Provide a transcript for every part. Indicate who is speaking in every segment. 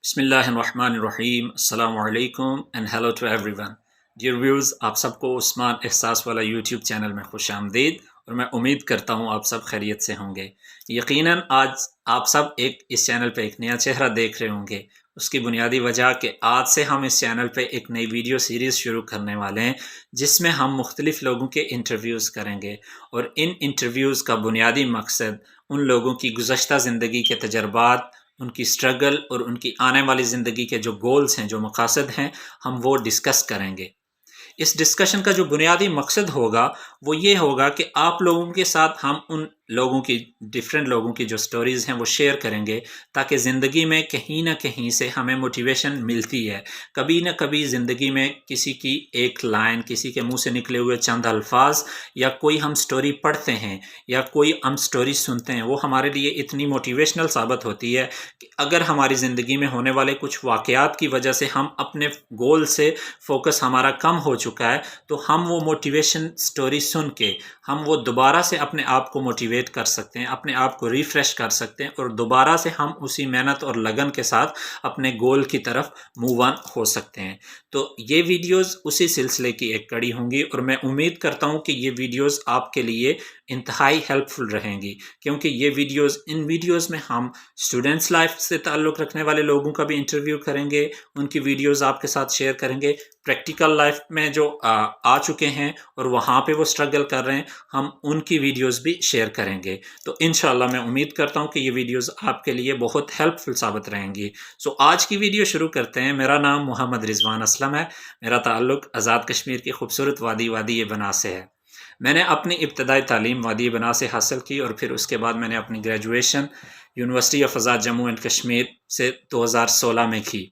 Speaker 1: بسم اللہ الرحمن الرحیم السلام علیکم and hello to everyone dear viewers, آپ سب کو عثمان احساس والا یوٹیوب چینل میں خوش آمدید، اور میں امید کرتا ہوں آپ سب خیریت سے ہوں گے۔ یقیناً آج آپ سب اس چینل پہ ایک نیا چہرہ دیکھ رہے ہوں گے۔ اس کی بنیادی وجہ کہ آج سے ہم اس چینل پہ ایک نئی ویڈیو سیریز شروع کرنے والے ہیں، جس میں ہم مختلف لوگوں کے انٹرویوز کریں گے، اور ان انٹرویوز کا بنیادی مقصد ان لوگوں کی گزشتہ زندگی کے تجربات، ان کی سٹرگل اور ان کی آنے والی زندگی کے جو گولز ہیں، جو مقاصد ہیں، ہم وہ ڈسکس کریں گے۔ اس ڈسکشن کا جو بنیادی مقصد ہوگا وہ یہ ہوگا کہ آپ لوگوں کے ساتھ ہم ان لوگوں کی ڈفرینٹ لوگوں کی جو سٹوریز ہیں وہ شیئر کریں گے، تاکہ زندگی میں کہیں نہ کہیں سے ہمیں موٹیویشن ملتی ہے۔ کبھی نہ کبھی زندگی میں کسی کی ایک لائن، کسی کے منہ سے نکلے ہوئے چند الفاظ، یا کوئی ہم سٹوری پڑھتے ہیں یا کوئی ہم سٹوری سنتے ہیں، وہ ہمارے لیے اتنی موٹیویشنل ثابت ہوتی ہے کہ اگر ہماری زندگی میں ہونے والے کچھ واقعات کی وجہ سے ہم اپنے گول سے فوکس ہمارا کم ہو چکا ہے، تو ہم وہ موٹیویشن سٹوری سن کے ہم وہ دوبارہ سے اپنے آپ کو موٹیویٹ کر سکتے ہیں، اپنے آپ کو ریفریش کر سکتے ہیں، اور دوبارہ سے ہم اسی محنت اور لگن کے ساتھ اپنے گول کی طرف موو آن ہو سکتے ہیں۔ تو یہ ویڈیوز اسی سلسلے کی ایک کڑی ہوں گی، اور میں امید کرتا ہوں کہ یہ ویڈیوز آپ کے لیے انتہائی ہیلپ فل رہیں گی، کیونکہ ان ویڈیوز میں ہم اسٹوڈنٹس لائف سے تعلق رکھنے والے لوگوں کا بھی انٹرویو کریں گے، ان کی ویڈیوز آپ کے ساتھ شیئر کریں گے۔ پریکٹیکل لائف میں جو آ چکے ہیں اور وہاں پہ وہ سٹرگل کر رہے ہیں، ہم ان کی ویڈیوز بھی شیئر کریں گے۔ تو انشاءاللہ میں امید کرتا ہوں کہ یہ ویڈیوز آپ کے لیے بہت ہیلپ فل ثابت رہیں گی۔ آج کی ویڈیو شروع کرتے ہیں۔ میرا نام محمد رضوان اسلم ہے۔ میرا تعلق آزاد کشمیر کی خوبصورت وادی بنا سے ہے۔ میں نے اپنی ابتدائی تعلیم وادی بنا سے حاصل کی، اور پھر اس کے بعد میں نے اپنی graduation university of Azad Jammu and Kashmir سے 2016 میں کی۔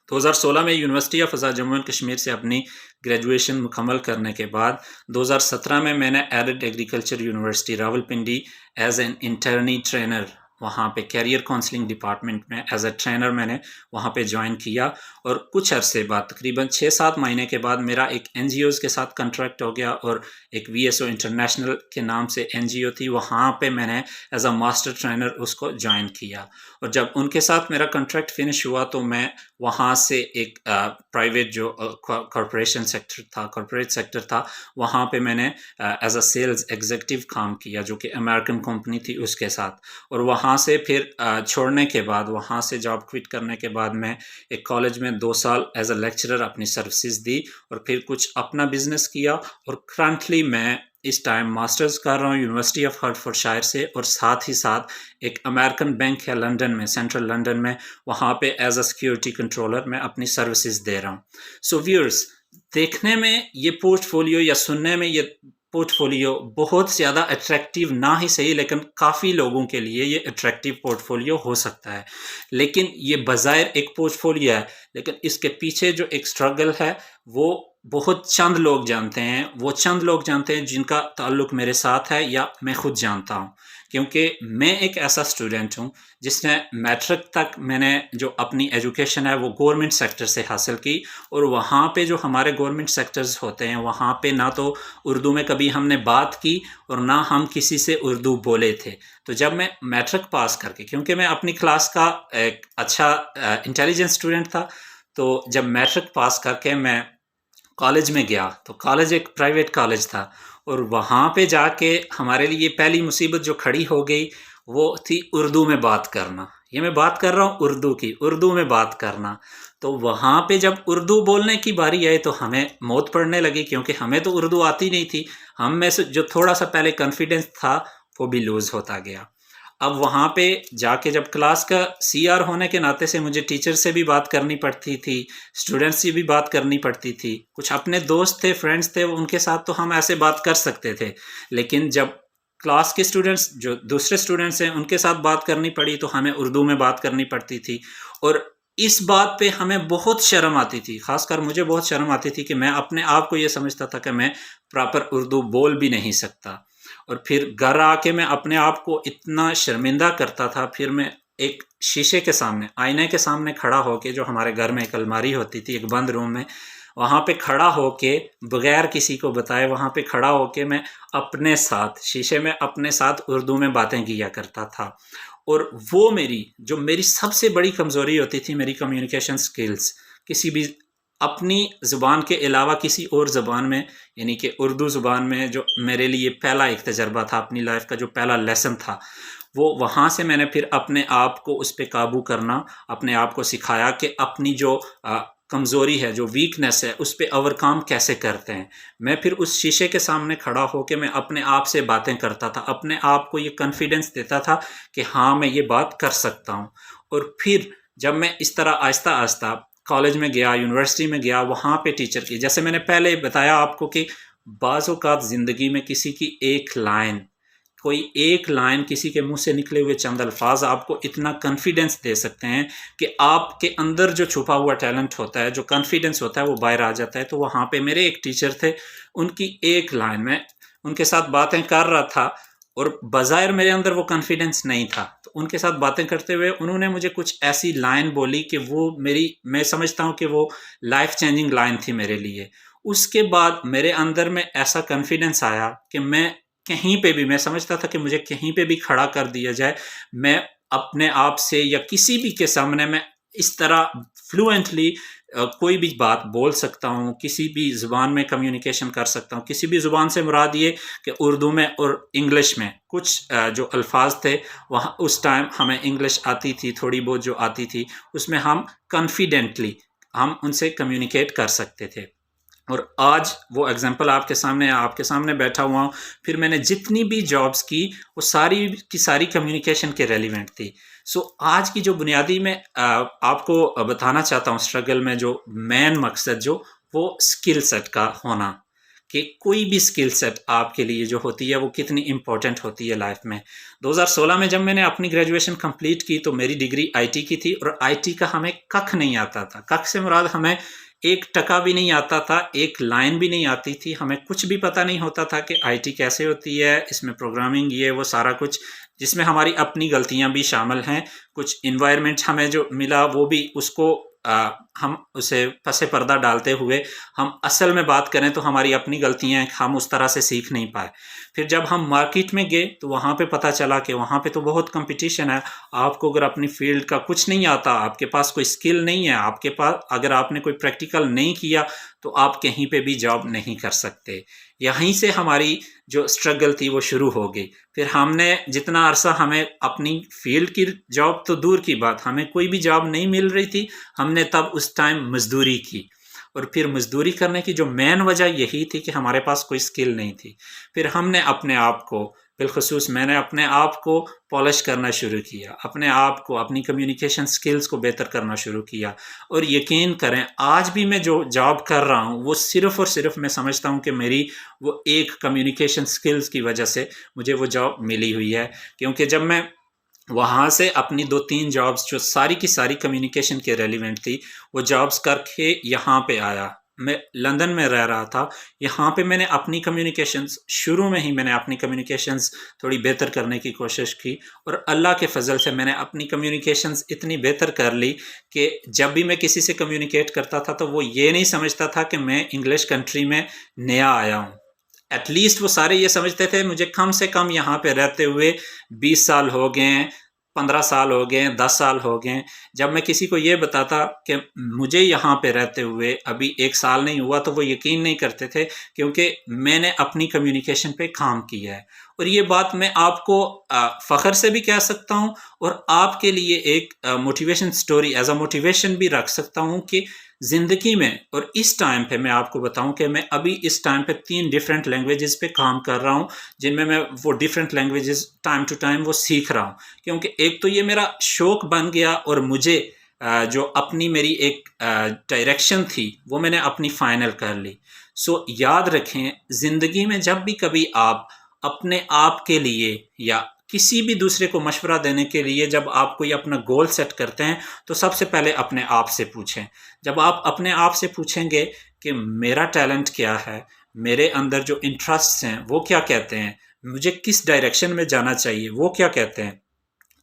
Speaker 1: 2016 میں university of Azad Jammu and Kashmir سے اپنی گریجویشن مکمل کرنے کے بعد 2017 میں نے arid agriculture university Rawalpindi as an internee trainer, وہاں پہ کیریئر کونسلنگ ڈپارٹمنٹ میں ایز اے ٹرینر میں نے وہاں پہ جوائن کیا، اور کچھ عرصے بعد تقریباً 6-7 مہینے کے بعد میرا ایک این جی اوز کے ساتھ کنٹریکٹ ہو گیا، اور ایک وی ایس او انٹرنیشنل کے نام سے این جی او تھی، وہاں پہ میں نے ایز اے ماسٹر ٹرینر اس کو جوائن کیا۔ اور جب ان کے ساتھ میرا کنٹریکٹ فنش ہوا تو میں وہاں سے ایک پرائیویٹ جو کارپوریٹ سیکٹر تھا، وہاں پہ میں نے ایز اے سیلز ایگزیکٹو کام کیا، جو کہ امریکن کمپنی تھی اس کے ساتھ۔ اور وہاں سے پھر چھوڑنے کے بعد، وہاں سے جاب کوئٹ کرنے کے بعد، میں ایک کالج میں 2 سال ایز اے لیکچرر اپنی سروسز دی، اور پھر کچھ اپنا بزنس کیا، اور کرنٹلی میں اس ٹائم ماسٹرز کر رہا ہوں یونیورسٹی آف ہرٹفورڈ شائر سے، اور ساتھ ہی ساتھ ایک امریکن بینک ہے لنڈن میں، سینٹرل لنڈن میں، وہاں پہ ایز اے سیکیورٹی کنٹرولر میں اپنی سروسز دے رہا ہوں۔ ویورز، دیکھنے میں یہ پورٹ فولیو یا سننے میں یہ پورٹ فولیو بہت زیادہ اٹریکٹیو نہ ہی صحیح، لیکن کافی لوگوں کے لیے یہ اٹریکٹیو پورٹ فولیو ہو سکتا ہے۔ لیکن یہ بظاہر ایک پورٹ فولیو ہے، لیکن اس کے پیچھے جو ایک سٹرگل ہے وہ بہت چند لوگ جانتے ہیں، وہ چند لوگ جانتے ہیں جن کا تعلق میرے ساتھ ہے، یا میں خود جانتا ہوں، کیونکہ میں ایک ایسا اسٹوڈنٹ ہوں جس نے میٹرک تک میں نے جو اپنی ایجوکیشن ہے وہ گورنمنٹ سیکٹر سے حاصل کی، اور وہاں پہ جو ہمارے گورنمنٹ سیکٹرز ہوتے ہیں وہاں پہ نہ تو اردو میں کبھی ہم نے بات کی، اور نہ ہم کسی سے اردو بولے تھے۔ تو جب میں میٹرک پاس کر کے، کیونکہ میں اپنی کلاس کا ایک اچھا انٹیلیجنٹ اسٹوڈنٹ تھا، تو جب میٹرک پاس کر کے میں کالج میں گیا، تو کالج ایک پرائیویٹ کالج تھا، اور وہاں پہ جا کے ہمارے لیے پہلی مصیبت جو کھڑی ہو گئی وہ تھی اردو میں بات کرنا۔ یہ میں بات کر رہا ہوں اردو کی، اردو میں بات کرنا۔ تو وہاں پہ جب اردو بولنے کی باری آئی تو ہمیں موت پڑنے لگی، کیونکہ ہمیں تو اردو آتی نہیں تھی، ہم میں سے جو تھوڑا سا پہلے کانفیڈنس تھا وہ بھی لوز ہوتا گیا۔ اب وہاں پہ جا کے جب کلاس کا سی آر ہونے کے ناطے سے مجھے ٹیچر سے بھی بات کرنی پڑتی تھی، اسٹوڈنٹس سے بھی بات کرنی پڑتی تھی، کچھ اپنے دوست تھے، فرینڈس تھے، ان کے ساتھ تو ہم ایسے بات کر سکتے تھے، لیکن جب کلاس کے اسٹوڈنٹس جو دوسرے اسٹوڈنٹس ہیں ان کے ساتھ بات کرنی پڑی تو ہمیں اردو میں بات کرنی پڑتی تھی، اور اس بات پہ ہمیں بہت شرم آتی تھی، خاص کر مجھے بہت شرم آتی تھی کہ میں اپنے آپ کو یہ سمجھتا تھا کہ میں پراپر اردو بول بھی نہیں سکتا، اور پھر گھر آ کے میں اپنے آپ کو اتنا شرمندہ کرتا تھا۔ پھر میں ایک شیشے کے سامنے، آئینے کے سامنے کھڑا ہو کے، جو ہمارے گھر میں ایک الماری ہوتی تھی ایک بند روم میں، وہاں پہ کھڑا ہو کے بغیر کسی کو بتائے، وہاں پہ کھڑا ہو کے میں اپنے ساتھ شیشے میں اپنے ساتھ اردو میں باتیں کیا کرتا تھا، اور وہ میری سب سے بڑی کمزوری ہوتی تھی میری کمیونیکیشن سکلز. کسی بھی اپنی زبان کے علاوہ کسی اور زبان میں، یعنی کہ اردو زبان میں جو میرے لیے پہلا ایک تجربہ تھا، اپنی لائف کا جو پہلا لیسن تھا، وہ وہاں سے میں نے پھر اپنے آپ کو اس پہ قابو کرنا، اپنے آپ کو سکھایا کہ اپنی جو کمزوری ہے، جو ویکنیس ہے، اس پہ اوورکم کیسے کرتے ہیں. میں پھر اس شیشے کے سامنے کھڑا ہو کے میں اپنے آپ سے باتیں کرتا تھا، اپنے آپ کو یہ کانفیڈنس دیتا تھا کہ ہاں میں یہ بات کر سکتا ہوں. اور پھر جب میں اس طرح آہستہ آہستہ کالج میں گیا، یونیورسٹی میں گیا، وہاں پہ ٹیچر کی، جیسے میں نے پہلے بتایا آپ کو کہ بعض اوقات زندگی میں کسی کی کوئی ایک لائن، کسی کے منہ سے نکلے ہوئے چند الفاظ آپ کو اتنا کانفیڈنس دے سکتے ہیں کہ آپ کے اندر جو چھپا ہوا ٹیلنٹ ہوتا ہے، جو کانفیڈنس ہوتا ہے، وہ باہر آ جاتا ہے. تو وہاں پہ میرے ایک ٹیچر تھے، ان کی ایک لائن میں ان کے ساتھ باتیں کر رہا تھا اور بظاہر میرے اندر وہ کانفیڈنس نہیں تھا. تو ان کے ساتھ باتیں کرتے ہوئے انہوں نے مجھے کچھ ایسی لائن بولی کہ وہ میں سمجھتا ہوں کہ وہ لائف چینجنگ لائن تھی میرے لیے. اس کے بعد میرے اندر میں ایسا کانفیڈنس آیا کہ میں کہیں پہ بھی، میں سمجھتا تھا کہ مجھے کہیں پہ بھی کھڑا کر دیا جائے، میں اپنے آپ سے یا کسی بھی کے سامنے میں اس طرح فلوئنٹلی کوئی بھی بات بول سکتا ہوں، کسی بھی زبان میں کمیونیکیشن کر سکتا ہوں. کسی بھی زبان سے مراد یہ کہ اردو میں اور انگلش میں کچھ جو الفاظ تھے، وہاں اس ٹائم ہمیں انگلش آتی تھی، تھوڑی بہت جو آتی تھی، اس میں ہم کانفیڈنٹلی ہم ان سے کمیونیکیٹ کر سکتے تھے. اور آج وہ ایگزامپل آپ کے سامنے بیٹھا ہوا ہوں. پھر میں نے جتنی بھی جابز کی، وہ ساری کی ساری کمیونیکیشن کے ریلیونٹ تھی. سو آج کی جو بنیادی میں آپ کو بتانا چاہتا ہوں اسٹرگل میں جو مین مقصد وہ اسکل سیٹ کا ہونا، کہ کوئی بھی اسکل سیٹ آپ کے لیے جو ہوتی ہے وہ کتنی امپورٹنٹ ہوتی ہے لائف میں. 2016 میں جب میں نے اپنی گریجویشن کمپلیٹ کی تو میری ڈگری آئی ٹی کی تھی، اور آئی ٹی کا ہمیں ککھ نہیں آتا تھا. ککھ سے مراد ہمیں ایک ٹکا بھی نہیں آتا تھا، ایک لائن بھی نہیں آتی تھی، ہمیں کچھ بھی پتہ نہیں ہوتا تھا کہ آئی ٹی کیسے ہوتی ہے، اس میں پروگرامنگ یہ وہ سارا کچھ، جس میں ہماری اپنی غلطیاں بھی شامل ہیں. کچھ انوائرمنٹ ہمیں جو ملا وہ بھی اس کو ہم اسے پس پردہ ڈالتے ہوئے ہم اصل میں بات کریں تو ہماری اپنی غلطیاں ہم اس طرح سے سیکھ نہیں پائے. پھر جب ہم مارکیٹ میں گئے تو وہاں پہ پتہ چلا کہ وہاں پہ تو بہت کمپٹیشن ہے. آپ کو اگر اپنی فیلڈ کا کچھ نہیں آتا، آپ کے پاس کوئی سکل نہیں ہے، آپ کے پاس اگر آپ نے کوئی پریکٹیکل نہیں کیا تو آپ کہیں پہ بھی جاب نہیں کر سکتے. یہیں سے ہماری جو اسٹرگل تھی وہ شروع ہو گئی. پھر ہم نے جتنا عرصہ ہمیں اپنی فیلڈ کی جاب تو دور کی بات، ہمیں کوئی بھی جاب نہیں مل رہی تھی، ہم نے تب اس ٹائم مزدوری کی. اور پھر مزدوری کرنے کی جو مین وجہ یہی تھی کہ ہمارے پاس کوئی سکل نہیں تھی. پھر ہم نے اپنے آپ کو، بالخصوص میں نے اپنے آپ کو پالش کرنا شروع کیا، اپنے آپ کو، اپنی کمیونیکیشن سکلز کو بہتر کرنا شروع کیا. اور یقین کریں آج بھی میں جو جاب کر رہا ہوں وہ صرف اور صرف میں سمجھتا ہوں کہ میری وہ ایک کمیونیکیشن سکلز کی وجہ سے مجھے وہ جاب ملی ہوئی ہے. کیونکہ جب میں وہاں سے اپنی 2-3 جابز جو ساری کی ساری کمیونیکیشن کے ریلیونٹ تھی، وہ جابز کر کے یہاں پہ آیا. میں لندن میں رہ رہا تھا، یہاں پہ میں نے اپنی کمیونیکیشنز شروع میں ہی میں نے اپنی کمیونیکیشنز تھوڑی بہتر کرنے کی کوشش کی، اور اللہ کے فضل سے میں نے اپنی کمیونیکیشنز اتنی بہتر کر لی کہ جب بھی میں کسی سے کمیونیکیٹ کرتا تھا تو وہ یہ نہیں سمجھتا تھا کہ میں انگلش کنٹری میں نیا آیا ہوں. ایٹ لیسٹ وہ سارے یہ سمجھتے تھے مجھے کم سے کم یہاں پہ رہتے ہوئے 20 سال ہو گئے، 15 سال ہو گئے، 10 سال ہو گئے. جب میں کسی کو یہ بتاتا کہ مجھے یہاں پہ رہتے ہوئے ابھی 1 سال نہیں ہوا تو وہ یقین نہیں کرتے تھے، کیونکہ میں نے اپنی کمیونیکیشن پہ کام کیا ہے. اور یہ بات میں آپ کو فخر سے بھی کہہ سکتا ہوں، اور آپ کے لیے ایک motivation story as a motivation بھی رکھ سکتا ہوں کہ زندگی میں، اور اس ٹائم پہ میں آپ کو بتاؤں کہ میں ابھی اس ٹائم پہ 3 ڈیفرنٹ لینگویجز پہ کام کر رہا ہوں، جن میں وہ different languages time to time وہ سیکھ رہا ہوں. کیونکہ ایک تو یہ میرا شوق بن گیا، اور مجھے جو اپنی میری ایک ڈائریکشن تھی وہ میں نے اپنی فائنل کر لی. سو یاد رکھیں زندگی میں جب بھی کبھی آپ اپنے آپ کے لیے یا کسی بھی دوسرے کو مشورہ دینے کے لیے جب آپ کوئی اپنا گول سیٹ کرتے ہیں تو سب سے پہلے اپنے آپ سے پوچھیں. جب آپ اپنے آپ سے پوچھیں گے کہ میرا ٹیلنٹ کیا ہے، میرے اندر جو انٹرسٹس ہیں وہ کیا کہتے ہیں، مجھے کس ڈائریکشن میں جانا چاہیے وہ کیا کہتے ہیں،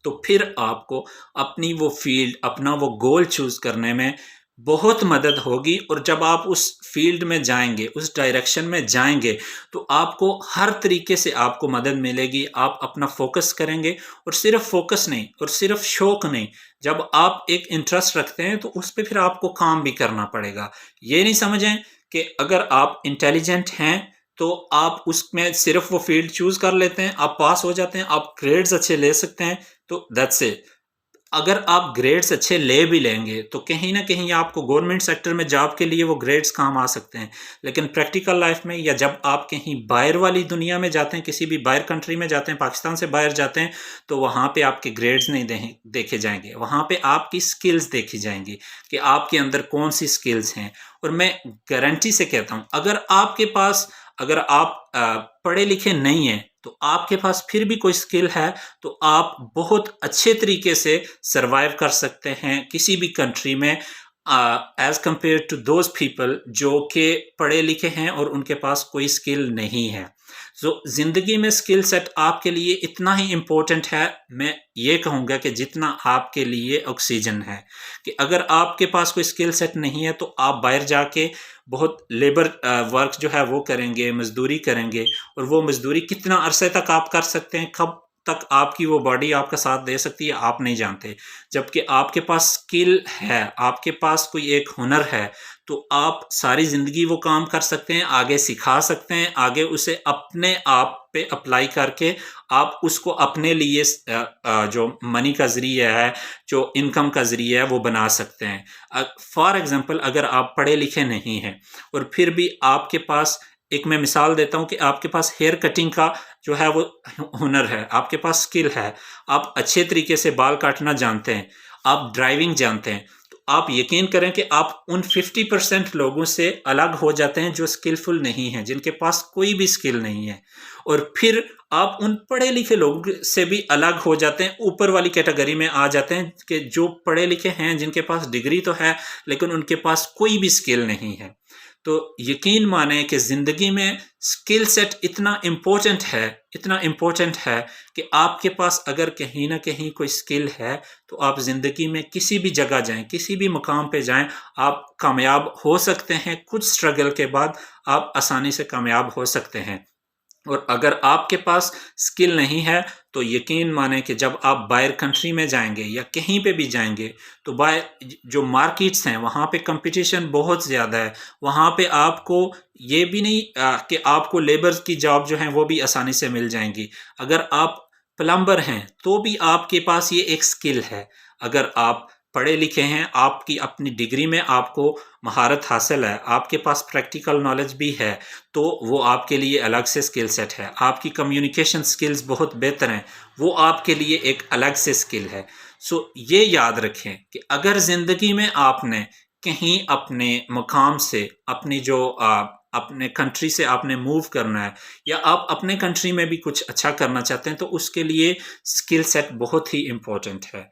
Speaker 1: تو پھر آپ کو اپنی وہ فیلڈ، اپنا وہ گول چوز کرنے میں بہت مدد ہوگی، اور جب آپ اس فیلڈ میں جائیں گے، اس ڈائریکشن میں جائیں گے، تو آپ کو ہر طریقے سے آپ کو مدد ملے گی۔ آپ اپنا فوکس کریں گے، اور صرف فوکس نہیں اور صرف شوق نہیں، جب آپ ایک انٹرسٹ رکھتے ہیں تو اس پہ پھر آپ کو کام بھی کرنا پڑے گا۔ یہ نہیں سمجھیں کہ اگر آپ انٹیلیجنٹ ہیں تو آپ اس میں صرف وہ فیلڈ چوز کر لیتے ہیں، آپ پاس ہو جاتے ہیں، آپ گریڈز اچھے لے سکتے ہیں تو دیٹس اٹ۔ اگر آپ گریڈز اچھے لے بھی لیں گے تو کہیں نہ کہیں آپ کو گورنمنٹ سیکٹر میں جاب کے لیے وہ گریڈز کام آ سکتے ہیں، لیکن پریکٹیکل لائف میں یا جب آپ کہیں باہر والی دنیا میں جاتے ہیں، کسی بھی باہر کنٹری میں جاتے ہیں، پاکستان سے باہر جاتے ہیں، تو وہاں پہ آپ کے گریڈز نہیں دیکھے جائیں گے، وہاں پہ آپ کی سکلز دیکھی جائیں گی کہ آپ کے اندر کون سی سکلز ہیں۔ اور میں گارنٹی سے کہتا ہوں، اگر آپ پڑھے لکھے نہیں ہیں تو آپ کے پاس پھر بھی کوئی سکل ہے تو آپ بہت اچھے طریقے سے سروائیو کر سکتے ہیں کسی بھی کنٹری میں، as compare to those people جو کہ پڑھے لکھے ہیں اور ان کے پاس کوئی سکل نہیں ہے۔ زندگی میں سکل سیٹ آپ کے لیے اتنا ہی امپورٹنٹ ہے، میں یہ کہوں گا کہ جتنا آپ کے لیے آکسیجن ہے، کہ اگر آپ کے پاس کوئی سکل سیٹ نہیں ہے تو آپ باہر جا کے بہت لیبر ورک جو ہے وہ کریں گے، مزدوری کریں گے، اور وہ مزدوری کتنا عرصے تک آپ کر سکتے ہیں، کب تک آپ کی وہ باڈی آپ کا ساتھ دے سکتی ہے، آپ نہیں جانتے۔ جبکہ آپ کے پاس سکل ہے، آپ کے پاس کوئی ایک ہنر ہے، تو آپ ساری زندگی وہ کام کر سکتے ہیں، آگے سکھا سکتے ہیں، آگے اسے اپنے آپ پہ اپلائی کر کے آپ اس کو اپنے لیے جو منی کا ذریعہ ہے، جو انکم کا ذریعہ ہے وہ بنا سکتے ہیں۔ فار ایگزامپل، اگر آپ پڑھے لکھے نہیں ہیں اور پھر بھی آپ کے پاس، ایک میں مثال دیتا ہوں کہ آپ کے پاس ہیئر کٹنگ کا جو ہے وہ ہنر ہے، آپ کے پاس سکل ہے، آپ اچھے طریقے سے بال کاٹنا جانتے ہیں، آپ ڈرائیونگ جانتے ہیں، تو آپ یقین کریں کہ آپ ان 50% لوگوں سے الگ ہو جاتے ہیں جو سکلفل نہیں ہیں، جن کے پاس کوئی بھی سکل نہیں ہے، اور پھر آپ ان پڑھے لکھے لوگوں سے بھی الگ ہو جاتے ہیں، اوپر والی کیٹیگری میں آ جاتے ہیں کہ جو پڑھے لکھے ہیں، جن کے پاس ڈگری تو ہے لیکن ان کے پاس کوئی بھی سکل نہیں ہے۔ تو یقین مانیں کہ زندگی میں سکل سیٹ اتنا امپورٹنٹ ہے کہ آپ کے پاس اگر کہیں نہ کہیں کوئی سکل ہے تو آپ زندگی میں کسی بھی جگہ جائیں، کسی بھی مقام پہ جائیں، آپ کامیاب ہو سکتے ہیں، کچھ سٹرگل کے بعد آپ آسانی سے کامیاب ہو سکتے ہیں۔ اور اگر آپ کے پاس سکل نہیں ہے تو یقین مانیں کہ جب آپ باہر کنٹری میں جائیں گے یا کہیں پہ بھی جائیں گے تو باہر جو مارکیٹس ہیں وہاں پہ کمپٹیشن بہت زیادہ ہے، وہاں پہ آپ کو یہ بھی نہیں کہ آپ کو لیبرز کی جاب جو ہیں وہ بھی آسانی سے مل جائیں گی۔ اگر آپ پلمبر ہیں تو بھی آپ کے پاس یہ ایک سکل ہے، اگر آپ پڑھے لکھے ہیں، آپ کی اپنی ڈگری میں آپ کو مہارت حاصل ہے، آپ کے پاس پریکٹیکل نالج بھی ہے، تو وہ آپ کے لیے الگ سے سکل سیٹ ہے۔ آپ کی کمیونیکیشن سکلز بہت بہتر ہیں، وہ آپ کے لیے ایک الگ سے سکل ہے۔ یہ یاد رکھیں کہ اگر زندگی میں آپ نے کہیں اپنے مقام سے، اپنے کنٹری سے آپ نے موو کرنا ہے، یا آپ اپنے کنٹری میں بھی کچھ اچھا کرنا چاہتے ہیں، تو اس کے لیے سکل سیٹ بہت ہی امپورٹنٹ ہے۔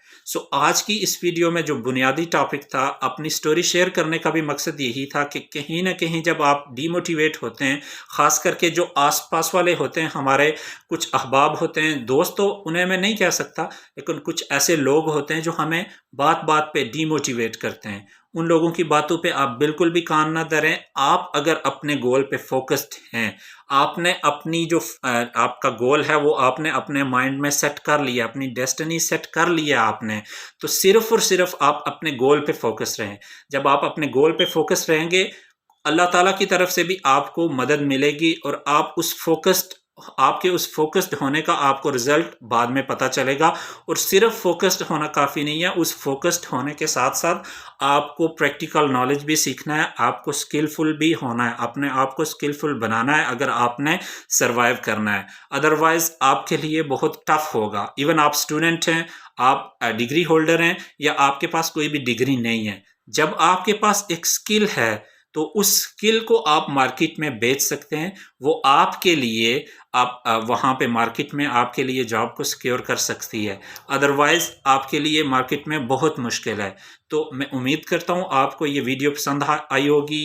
Speaker 1: آج کی اس ویڈیو میں جو بنیادی ٹاپک تھا، اپنی سٹوری شیئر کرنے کا بھی مقصد یہی تھا کہ کہیں نہ کہیں جب آپ ڈی موٹیویٹ ہوتے ہیں، خاص کر کے جو آس پاس والے ہوتے ہیں، ہمارے کچھ احباب ہوتے ہیں، دوست تو انہیں میں نہیں کہہ سکتا، لیکن کچھ ایسے لوگ ہوتے ہیں جو ہمیں بات بات پہ ڈی موٹیویٹ کرتے ہیں، ان لوگوں کی باتوں پہ آپ بالکل بھی کان نہ دھریں۔ آپ اگر اپنے گول پہ فوکسڈ ہیں، آپ نے اپنی جو آپ کا گول ہے وہ آپ نے اپنے مائنڈ میں سیٹ کر لیا، اپنی ڈیسٹنی سیٹ کر لیا آپ نے، تو صرف اور صرف آپ اپنے گول پہ فوکس رہیں۔ جب آپ اپنے گول پہ فوکس رہیں گے، اللہ تعالیٰ کی طرف سے بھی آپ کو مدد ملے گی، اور آپ کے اس فوکسڈ ہونے کا آپ کو رزلٹ بعد میں پتہ چلے گا۔ اور صرف فوکسڈ ہونا کافی نہیں ہے، اس فوکسڈ ہونے کے ساتھ ساتھ آپ کو پریکٹیکل نالج بھی سیکھنا ہے، آپ کو سکلفل بھی ہونا ہے، اپنے آپ کو سکلفل بنانا ہے اگر آپ نے سروائیو کرنا ہے، ادروائز آپ کے لیے بہت ٹف ہوگا۔ ایون آپ سٹوڈنٹ ہیں، آپ ڈگری ہولڈر ہیں، یا آپ کے پاس کوئی بھی ڈگری نہیں ہے، جب آپ کے پاس ایک سکل ہے تو اس سکل کو آپ مارکیٹ میں بیچ سکتے ہیں، وہ آپ کے لیے، آپ وہاں پہ مارکیٹ میں آپ کے لیے جاب کو سیکیور کر سکتی ہے، ادروائز آپ کے لیے مارکیٹ میں بہت مشکل ہے۔ تو میں امید کرتا ہوں آپ کو یہ ویڈیو پسند آئی ہوگی۔